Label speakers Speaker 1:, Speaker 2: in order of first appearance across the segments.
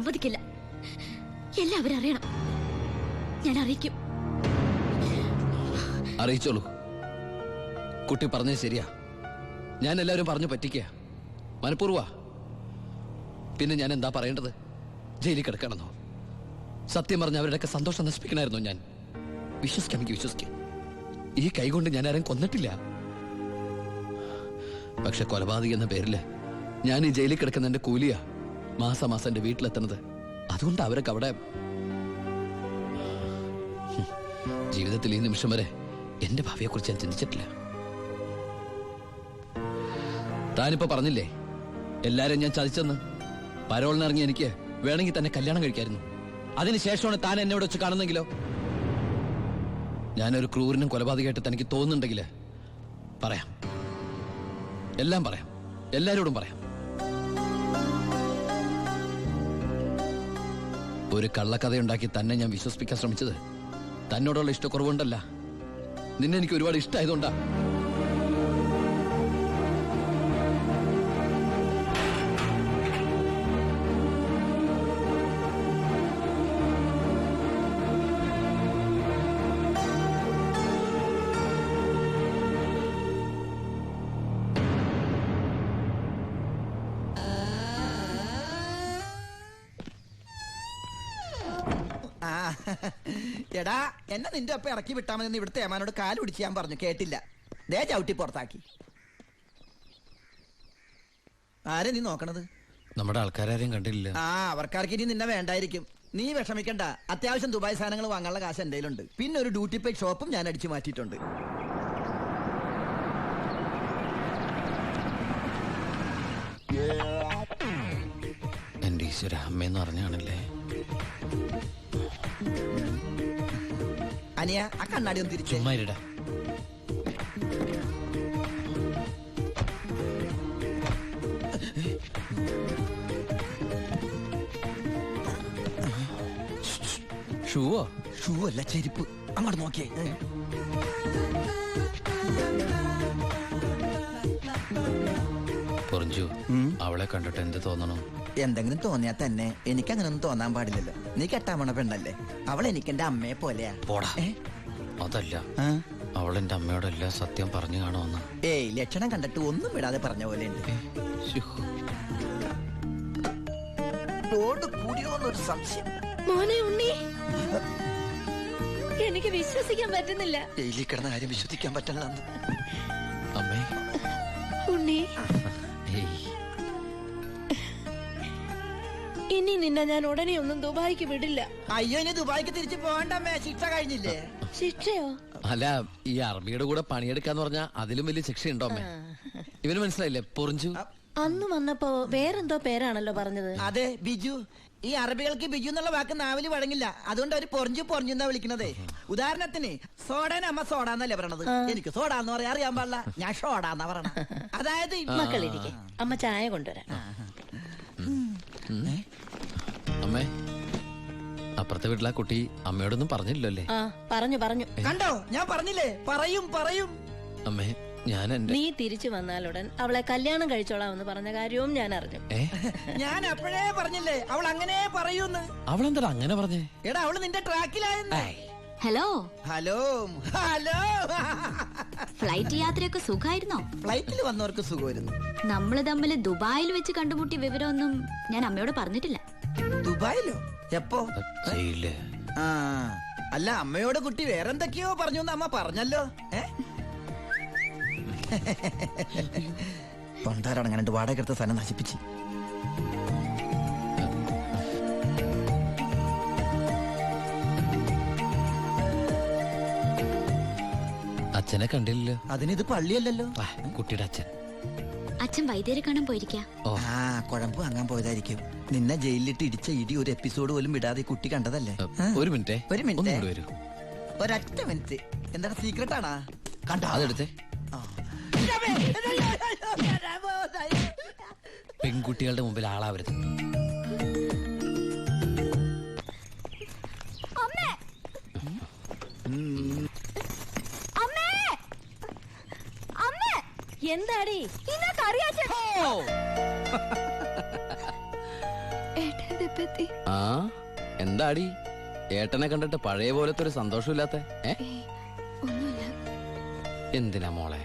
Speaker 1: സമ്മതിക്കില്ല. എല്ലാവരും അറിയണം. ഞാൻ അറിയിക്കും.
Speaker 2: അറിയിച്ചോളൂ. കുട്ടി പറഞ്ഞത് ശരിയാ. ഞാൻ എല്ലാവരും പറഞ്ഞു പറ്റിക്കുക. മനഃപൂർവ്വ. പിന്നെ ഞാൻ എന്താ പറയേണ്ടത്? ജയിലിൽ കിടക്കണമെന്നോ? സത്യം പറഞ്ഞ അവരുടെയൊക്കെ സന്തോഷം നശിപ്പിക്കണമായിരുന്നു ഞാൻ. വിശ്വസിക്കാം, എനിക്ക് വിശ്വസിക്കാം. ഈ കൈകൊണ്ട് ഞാൻ ആരും കൊന്നിട്ടില്ല. പക്ഷെ കൊലപാതകി എന്ന പേരില് ഞാൻ ഈ ജയിലിൽ കിടക്കുന്നതിന്റെ കൂലിയാ മാസം മാസം എന്റെ വീട്ടിലെത്തുന്നത്. അതുകൊണ്ട് അവരൊക്കെ അവിടെ. ജീവിതത്തിൽ ഈ നിമിഷം വരെ എന്റെ ഭാവിയെ കുറിച്ച് ഞാൻ ചിന്തിച്ചിട്ടില്ല. താനിപ്പോ പറഞ്ഞില്ലേ എല്ലാരും ഞാൻ ചതിച്ചെന്ന്. പരോളിനിറങ്ങി എനിക്ക് വേണമെങ്കിൽ തന്നെ കല്യാണം കഴിക്കായിരുന്നു. അതിനുശേഷമാണ് താൻ എന്നെ ഇവിടെ വെച്ച് കാണുന്നെങ്കിലോ? ഞാനൊരു ക്രൂരനും കൊലപാതകമായിട്ട് തനിക്ക് തോന്നുന്നുണ്ടെങ്കിൽ പറയാം, എല്ലാം പറയാം, എല്ലാരോടും പറയാം. ഒരു കള്ളക്കഥയുണ്ടാക്കി തന്നെ ഞാൻ വിശ്വസിപ്പിക്കാൻ ശ്രമിച്ചത് തന്നോടുള്ള ഇഷ്ടക്കുറവുണ്ടല്ല, നിന്നെ എനിക്ക് ഒരുപാട് ഇഷ്ടമായതുകൊണ്ടാ.
Speaker 3: എടാ, എന്നെ നിന്റെ ഒപ്പം ഇറക്കി വിട്ടാ മതി. ഇവിടുത്തെ ഏമാനോട് കാല് പിടിച്ച് ഞാൻ പറഞ്ഞു, കേട്ടില്ല. ദേ ചവിട്ടി പുറത്താക്കി. ആരെ നീ നോക്കണത്?
Speaker 2: നമ്മുടെ ആൾക്കാരും കണ്ടില്ല.
Speaker 3: അവർക്കാർക്ക് ഇനി നിന്നെ വേണ്ടായിരിക്കും. നീ വിഷമിക്കണ്ട. അത്യാവശ്യം ദുബായ് സാധനങ്ങൾ വാങ്ങാനുള്ള കാശ് എന്റെ കയ്യിലുണ്ട്. പിന്നെ ഒരു ഡ്യൂട്ടി പെയ്ഡ് ഷോപ്പും ഞാൻ അടിച്ചു മാറ്റിയിട്ടുണ്ട്.
Speaker 2: എന്റെ ഈശ്വര, അമ്മയെന്ന് പറഞ്ഞാണല്ലേ.
Speaker 3: അനിയ, ആ കണ്ണാടി ഒന്ന് തിരിച്ചു.
Speaker 2: ചുമ്മാരിടാ. ഷൂവോ?
Speaker 3: ഷൂ അല്ല, ചെരുപ്പ്. അങ്ങോട്ട് നോക്കിയേ.
Speaker 2: പൊറിഞ്ചു, അവളെ കണ്ടിട്ട് എന്ത് തോന്നണം?
Speaker 3: എന്തെങ്കിലും തോന്നിയാ തന്നെ എനിക്കങ്ങനൊന്നും തോന്നാൻ പാടില്ലല്ലോ. നീ കെട്ടാമണ പെണ്ണല്ലേ. അവൾ എനിക്ക് എന്റെ അമ്മയെ പോലെയാ.
Speaker 2: പോടാ. അതല്ല, അവളെന്റെ അമ്മയോടെല്ലാം സത്യം പറഞ്ഞു കാണുമെന്ന്.
Speaker 3: ഏയ്, ലക്ഷണം കണ്ടിട്ട് ഒന്നും വിടാതെ പറഞ്ഞ പോലെ ഉണ്ട്. കൂടിയോന്നൊരു സംശയം.
Speaker 1: മോനെ ഉണ്ണി, എനിക്ക് വിശ്വസിക്കാൻ പറ്റുന്നില്ല.
Speaker 3: ജയിലിൽ കിടന്ന കാര്യം വിശ്വസിക്കാൻ പറ്റില്ല.
Speaker 2: അമ്മേ,
Speaker 1: ഉണ്ണി, ഇനി നിന്നെ ഞാൻ ഉടനെ ഒന്നും ദുബായിക്ക് വിടില്ല.
Speaker 3: അയ്യോ, ഇനി ദുബായിക്ക് തിരിച്ചു പോകണ്ടമ്മേ. ശിക്ഷ കഴിഞ്ഞില്ലേ?
Speaker 1: ശിക്ഷയോ?
Speaker 2: അല്ല, ഈ അറബിയുടെ കൂടെ പണിയെടുക്കാന്ന് പറഞ്ഞാ അതിലും വലിയ ശിക്ഷയുണ്ടോ അമ്മേ? ഇവന് മനസ്സിലായില്ലേ പൊറിഞ്ചു?
Speaker 1: അന്ന് വന്നപ്പോ വേറെന്തോ പേരാണല്ലോ പറഞ്ഞത്.
Speaker 3: അതെ, ബിജു. ഈ അറബികൾക്ക് ബിജു എന്നുള്ള വാക്ക് നാവില് വഴങ്ങില്ല. അതുകൊണ്ട് അവര് പൊറിഞ്ചു പൊറിഞ്ഞു എന്നാ വിളിക്കണതേ. ഉദാഹരണത്തിന് സോഡേനെ അമ്മ സോഡാന്നല്ലേ പറയണത്. എനിക്ക് സോഡാന്ന് പറയാൻ അറിയാൻ പാടില്ല. ഞാൻ ഷോഡാന്നാ പറയണ. അതായത്
Speaker 1: മക്കളിരിക്കെ, അമ്മ ചായ കൊണ്ടുവരാം.
Speaker 2: അമ്മേ, അപ്പുറത്തെ വീട്ടിലെ കുട്ടി അമ്മയോടൊന്നും പറഞ്ഞില്ലല്ലേ?
Speaker 1: പറഞ്ഞു.
Speaker 3: കണ്ടോ, ഞാൻ പറഞ്ഞില്ലേ, പറയും.
Speaker 2: അമ്മേ, ഞാൻ
Speaker 1: നീ തിരിച്ചു വന്നാലുടൻ അവളെ കല്യാണം കഴിച്ചോളാമെന്ന് പറഞ്ഞ കാര്യവും ഞാൻ അറിഞ്ഞു.
Speaker 3: ഞാൻ അപ്പോഴേ പറഞ്ഞില്ലേ അവൾ അങ്ങനെ പറയൂന്ന്.
Speaker 2: അവളെന്താ അങ്ങനെ പറഞ്ഞേ?
Speaker 3: എടാ, അവള് നിന്റെ ട്രാക്കിലായെന്ന്.
Speaker 1: Hello
Speaker 3: hello hello.
Speaker 1: ഫ്ലൈറ്റ് യാത്രയൊക്കെ സുഖമായിരുന്നോ?
Speaker 3: ഫ്ലൈറ്റിൽ വന്നവർക്ക് സുഖമായിരുന്നു.
Speaker 1: നമ്മള് തമ്മിൽ ദുബായിൽ വെച്ച് കണ്ടുമുട്ടിയ വിവരമൊന്നും ഞാൻ അമ്മയോട് പറഞ്ഞിട്ടില്ല.
Speaker 3: ദുബായിലോ? എപ്പോ?
Speaker 2: ആ,
Speaker 3: അല്ല, അമ്മയോട് കുട്ടി വേറെന്തൊക്കെയോ പറഞ്ഞു എന്ന് അമ്മ പറഞ്ഞല്ലോ. തൊണ്ടാരടങ്ങാണ്ട് വാടക എടുത്ത സ്ഥലം നശിപ്പിച്ച്.
Speaker 2: അച്ഛനെ കണ്ടില്ലല്ലോ.
Speaker 3: അതിനിത് പള്ളിയല്ലല്ലോ.
Speaker 2: കുട്ടിയുടെ
Speaker 1: അച്ഛൻ വൈദ്യരെ കാണാൻ പോയിരിക്കാ.
Speaker 3: കുഴമ്പ് വാങ്ങാൻ പോയതായിരിക്കും. നിന്നെ ജയിലിലിട്ട് ഇടിച്ച ഇടി ഒരു എപ്പിസോഡ് പോലും വിടാതെ കുട്ടി കണ്ടതല്ലേ.
Speaker 2: ഒരു മിനിറ്റ്.
Speaker 3: ഒരൊറ്റ മിനിറ്റ്. എന്താണ് സീക്രട്ട് ആണാ? കണ്ടോ?
Speaker 2: അതെടുത്തേ. പെൺകുട്ടികളുടെ മുമ്പിൽ ആളാവരുത്.
Speaker 1: എന്താടി?
Speaker 4: ഇപ്പൊ എത്തി.
Speaker 2: ആ എന്താടി ഏട്ടനെ കണ്ടിട്ട് പഴയ പോലത്തെ ഒരു സന്തോഷമില്ലാത്ത
Speaker 4: ഒന്നുമില്ല.
Speaker 2: എന്തിനാ മോളെ?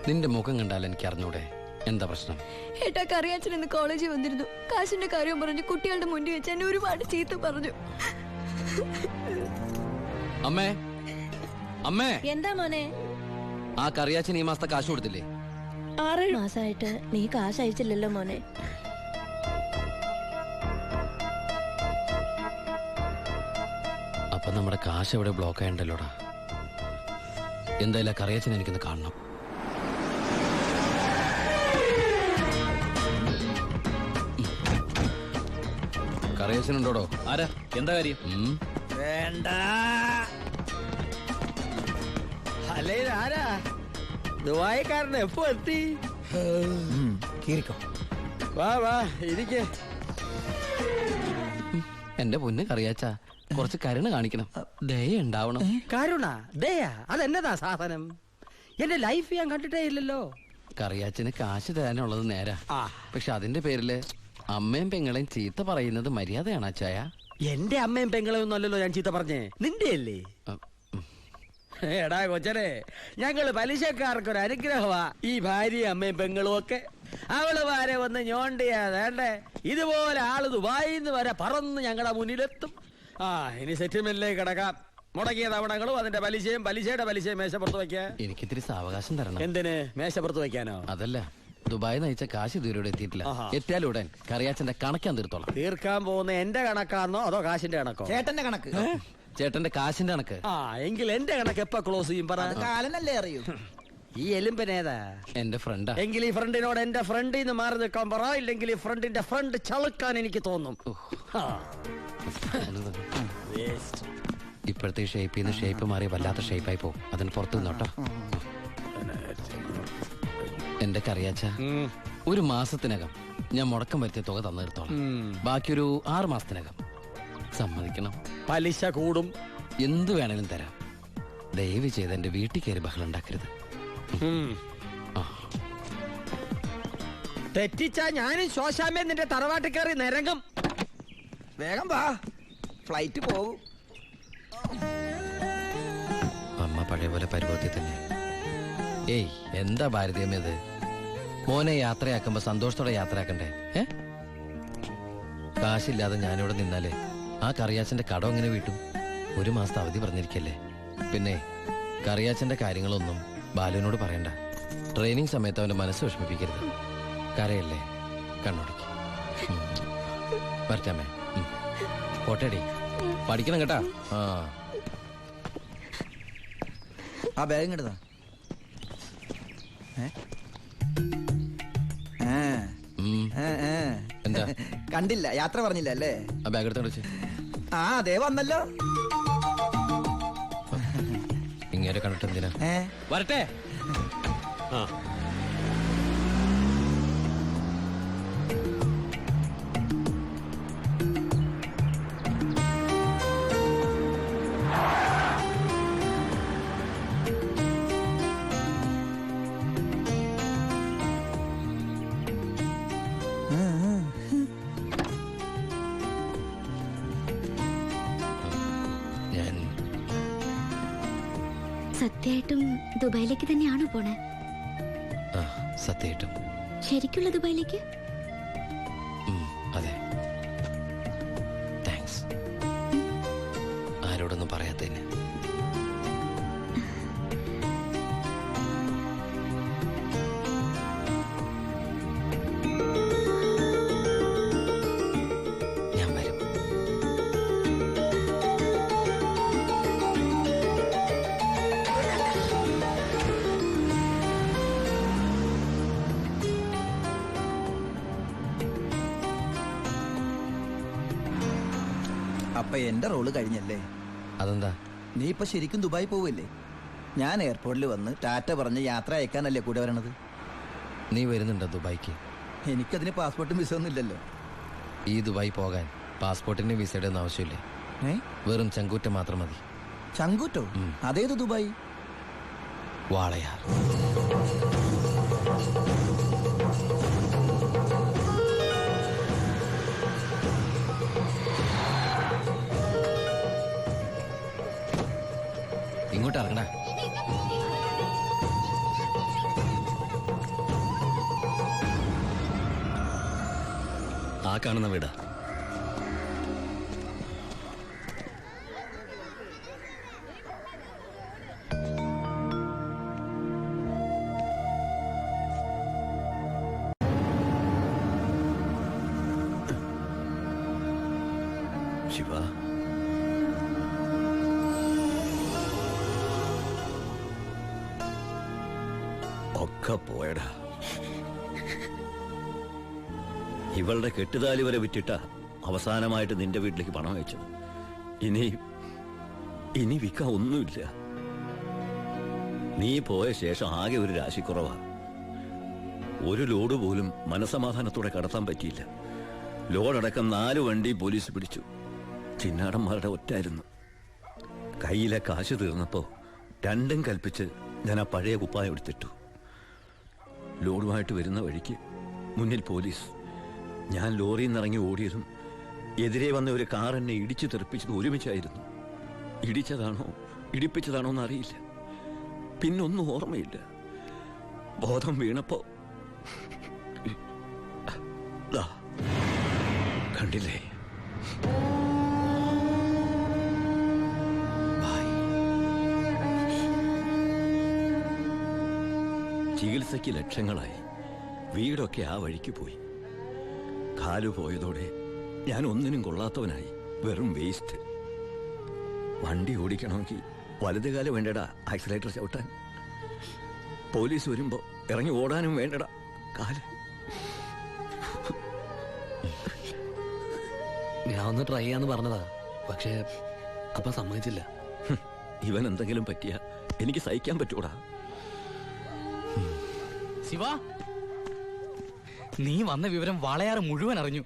Speaker 2: നിന്റെ മുഖം കണ്ടാൽ എനിക്ക് അറിഞ്ഞൂടെ എന്താ പ്രശ്നം?
Speaker 4: ഏട്ടാ കറിയാച്ചൻ ഇന്ന് കോളേജിൽ വന്നിരുന്നു. കാശിന്റെ കാര്യം പറഞ്ഞു കുട്ടികളുടെ മുന്നിൽ വെച്ച് എന്നെ ഒരുപാട് ചീത്ത പറഞ്ഞു.
Speaker 2: അമ്മേ അമ്മേ,
Speaker 5: എന്താ മോനെ?
Speaker 2: ആ കറിയാച്ചൻ ഈ മാസത്തെ കാശ് കൊടുത്തില്ലേ?
Speaker 5: 6 മാസമായിട്ട് നീ കാശ് അയച്ചില്ലല്ലോ മോനെ.
Speaker 2: അപ്പൊ നമ്മുടെ കാശ് എവിടെ ബ്ലോക്ക് ആയണ്ടല്ലോടാ. എന്തായാലും കറിയാച്ചൻ എനിക്കൊന്ന് കാണണം. കറിയാച്ചനുണ്ടോടോ?
Speaker 6: ആരാ? എന്താ കാര്യം?
Speaker 3: വേണ്ട. അല്ലേ ആരാ? ദുബായിക്കാരൻ എപ്പോ എത്തി? വാ വാ ഇരിക്കേ.
Speaker 2: എന്റെ പൊന്ന് കറിയാച്ച, കുറച്ച് കരുണ കാണിക്കണം, ദയ ഉണ്ടാവണം.
Speaker 7: കരുണ ദയാ അതെന്നതാ സാധനം? എന്റെ ലൈഫ് ഞാൻ കണ്ടിട്ടേ ഇല്ലല്ലോ.
Speaker 2: കറിയാച്ചന് കാശ് തരാനുള്ളത് നേരാ, പക്ഷെ അതിന്റെ പേരില് അമ്മയും പെങ്ങളെയും ചീത്ത പറയുന്നത് മര്യാദയാണ് അച്ചായ?
Speaker 7: എന്റെ അമ്മയും പെങ്ങളെയും ഒന്നും അല്ലല്ലോ ഞാൻ ചീത്ത പറഞ്ഞേ, നിന്റെ അല്ലേ? എടാ കൊച്ചനെ, ഞങ്ങള് പലിശക്കാർക്കൊരു അനുഗ്രഹമാ ഈ ഭാര്യയും അമ്മയും പെങ്ങളും ഒക്കെ. അവള് വരെ വന്ന് ഞോണ്ടിയാ വേണ്ടേ, ഇതുപോലെ ആള് ദുബായിന്ന് വരെ പറന്ന് ഞങ്ങളുടെ മുന്നിലെത്തും. ഇനി സെറ്റിൽമെന്റിലേക്ക് കിടക്കാം. മുടക്കിയ തവണകളും അതിന്റെ പലിശയും പലിശയുടെ പലിശയും മേശപ്പുറത്ത് വയ്ക്കാ.
Speaker 2: എനിക്കിത്തിരി സാവകാശം തരണം.
Speaker 7: എന്തിന് മേശപ്പുറത്ത് വയ്ക്കാനോ?
Speaker 2: അതല്ല, ദുബായ് നയിച്ച കാശ് ഇതുവരെ എത്തിയിട്ടില്ല. എത്തിയാലുടൻ കറിയാച്ചന്റെ കണക്കാൻ തീർത്തോളാം.
Speaker 7: തീർക്കാൻ പോകുന്ന എന്റെ കണക്കാന്നോ അതോ കാശിന്റെ കണക്കോ?
Speaker 3: ചേട്ടന്റെ കണക്ക്.
Speaker 2: ചേട്ടന്റെ കാശിന്റെ കണക്ക്.
Speaker 7: എങ്കിൽ എന്റെ കണക്ക് എപ്പ ക്ലോസ് ചെയ്യും പറ?
Speaker 3: കാലനല്ലേ അറിയൂ.
Speaker 7: ഈ എലുമ്പനേതാ?
Speaker 2: എന്റെ ഫ്രണ്ടാ.
Speaker 7: എങ്കിൽ ഈ ഫ്രണ്ടിനോട് എന്റെ ഫ്രണ്ടിൽ നിന്ന് മാറി നിൽക്കാൻ പറ, ഇല്ലെങ്കിൽ ഈ ഫ്രണ്ടിന്റെ ഫ്രണ്ട് ചളുക്കാൻ എനിക്ക് തോന്നും.
Speaker 2: ഇപ്പോഴത്തെ ഷേപ്പിൽ നിന്ന് ഷേപ്പ് മാറി വല്ലാത്ത ഷേപ്പായി പോകും. അതിന് പുറത്തു നിന്നോട്ടോ. എന്റെ കറിയാച്ച, ഒരു മാസത്തിനകം ഞാൻ മുടക്കം വരുത്തിയ തുക തന്നു തീർത്തോളാം. ബാക്കി ഒരു 6 മാസത്തിനകം. സമ്മതിക്കണം.
Speaker 7: പലിശ കൂടും.
Speaker 2: എന്തു വേണേലും തരാം. ദയവ് ചെയ്ത് എന്റെ വീട്ടിൽ കയറി ബഹളം ഉണ്ടാക്കരുത്.
Speaker 7: തെറ്റിച്ചാ ഞാനും ശോശാമ്മ നിന്റെ തറവാട്ടിൽ കയറി നിരങ്ങും.
Speaker 3: വേഗം വാ, ഫ്ലൈറ്റ് പോകും.
Speaker 2: അമ്മ പഴയ പോലെ പരുവത്തിൽ തന്നെ. ഏയ്, എന്താ ഭാരതീയമേത്? മോനെ യാത്രയാക്കുമ്പോ സന്തോഷത്തോടെ യാത്രയാക്കണ്ടേ? കാശില്ലാതെ ഞാനിവിടെ നിന്നാലേ ആ കറിയാച്ചന്റെ കടം എങ്ങനെ വീട്ടും? 1 മാസത്തെ അവധി പറഞ്ഞിരിക്കല്ലേ. പിന്നെ കറിയാച്ചന്റെ കാര്യങ്ങളൊന്നും ബാലുവിനോട് പറയണ്ട. ട്രെയിനിങ് സമയത്ത് അവന്റെ മനസ്സ് വിഷമിപ്പിക്കരുത്. കരയല്ലേ, കണ്ണോടിക്ക്. വരച്ചാമേ, പോട്ടേടി, പഠിക്കണം കേട്ടാ.
Speaker 3: ആ ബാഗ് കിട്ടതാ.
Speaker 2: എന്താ
Speaker 3: കണ്ടില്ല, യാത്ര പറഞ്ഞില്ല അല്ലേ?
Speaker 2: ആ ബാഗ് എടുത്തോണ്ട്
Speaker 3: അതേ വന്നല്ലോ.
Speaker 2: ഇങ്ങനെ കണ്ടിട്ട് എന്തിനാ?
Speaker 6: വരട്ടെ.
Speaker 1: സത്യമായിട്ടും ദുബായിലേക്ക് തന്നെയാണോ പോണേ?
Speaker 2: സത്യമായിട്ടും.
Speaker 1: ശരിക്കുള്ള ദുബായിലേക്ക്?
Speaker 2: അതെ. താങ്ക്സ്. ആരോടൊന്നും പറയാത്തതിന്. ഞാൻ വരും.
Speaker 3: അപ്പൊ എന്റെ റോള് കഴിഞ്ഞല്ലേ?
Speaker 2: അതെന്താ?
Speaker 3: നീ ഇപ്പൊ ശരിക്കും ദുബായി പോവില്ലേ? ഞാൻ എയർപോർട്ടിൽ വന്ന് ടാറ്റ പറഞ്ഞ് യാത്ര അയക്കാനല്ലേ കൂടെ വരണത്?
Speaker 2: നീ വരുന്നുണ്ടോ ദുബായിക്ക്?
Speaker 3: എനിക്കതിന് പാസ്പോർട്ടും വിസ ഒന്നും ഇല്ലല്ലോ.
Speaker 2: ഈ ദുബായി പോകാൻ പാസ്പോർട്ടിന്റെ വിസയുടെ ഒന്നും ആവശ്യമില്ലേ. വെറും ചങ്കൂറ്റം മാത്രം മതി.
Speaker 3: ചങ്കൂറ്റോ? അതേത് ദുബായി?
Speaker 2: വാളയാർ.
Speaker 6: ഇങ്ങോട്ട് ഇറങ്ങണ. ആ കാണുന്ന വീടാ.
Speaker 8: ശിവ, ഒക്കെ പോയടാ. ഇവളുടെ കെട്ടുതാലി വരെ വിറ്റിട്ട അവസാനമായിട്ട് നിന്റെ വീട്ടിലേക്ക് പണം അയച്ചു. ഇനി വിൽക്കാൻ ഒന്നുമില്ല. നീ പോയ ശേഷം ആകെ ഒരു രാശിക്കുറവാ. ഒരു ലോഡ് പോലും മനസമാധാനത്തോടെ കടത്താൻ പറ്റിയില്ല. ലോഡടക്കം 4 വണ്ടി പോലീസ് പിടിച്ചു. ചിന്നാടന്മാരുടെ ഒറ്റായിരുന്നു. കയ്യിലെ കാശ് തീർന്നപ്പോ രണ്ടും കൽപ്പിച്ച് ഞാൻ ആ പഴയ കുപ്പായം എടുത്തിട്ടു. ലോഡുമായിട്ട് വരുന്ന വഴിക്ക് മുന്നിൽ പോലീസ്. ഞാൻ ലോറിയിൽ നിന്നിറങ്ങി ഓടിയതും എതിരെ വന്ന ഒരു കാർ എന്നെ ഇടിച്ചു തെറിപ്പിച്ചത് ഒരുമിച്ചായിരുന്നു. ഇടിച്ചതാണോ ഇടിപ്പിച്ചതാണോ എന്നറിയില്ല. പിന്നൊന്നും ഓർമ്മയില്ല. ബോധം വീണപ്പോ കണ്ടില്ലേ? ചികിത്സയ്ക്ക് ലക്ഷങ്ങളായി. വീടൊക്കെ ആ വഴിക്ക് പോയി. കാലു പോയതോടെ ഞാൻ ഒന്നിനും കൊള്ളാത്തവനായി. വെറും വേസ്റ്റ്. വണ്ടി ഓടിക്കണമെങ്കിൽ വലതുകാലം വേണ്ടടാ ആക്സിലേറ്റർ ചവിട്ടാൻ. പോലീസ് വരുമ്പോ ഇറങ്ങി ഓടാനും വേണ്ടടാ കാല്.
Speaker 2: ഞാൻ ഒന്ന് ട്രൈ ചെയ്യാന്ന് പറഞ്ഞതാ, പക്ഷേ അപ്പൊ സമ്മതിച്ചില്ല.
Speaker 8: ഇവൻ എന്തെങ്കിലും പറ്റിയ എനിക്ക് സഹിക്കാൻ പറ്റൂടാ.
Speaker 6: ശിവ, നീ വന്ന വിവരം വളയാറ് മുഴുവൻ അറിഞ്ഞു.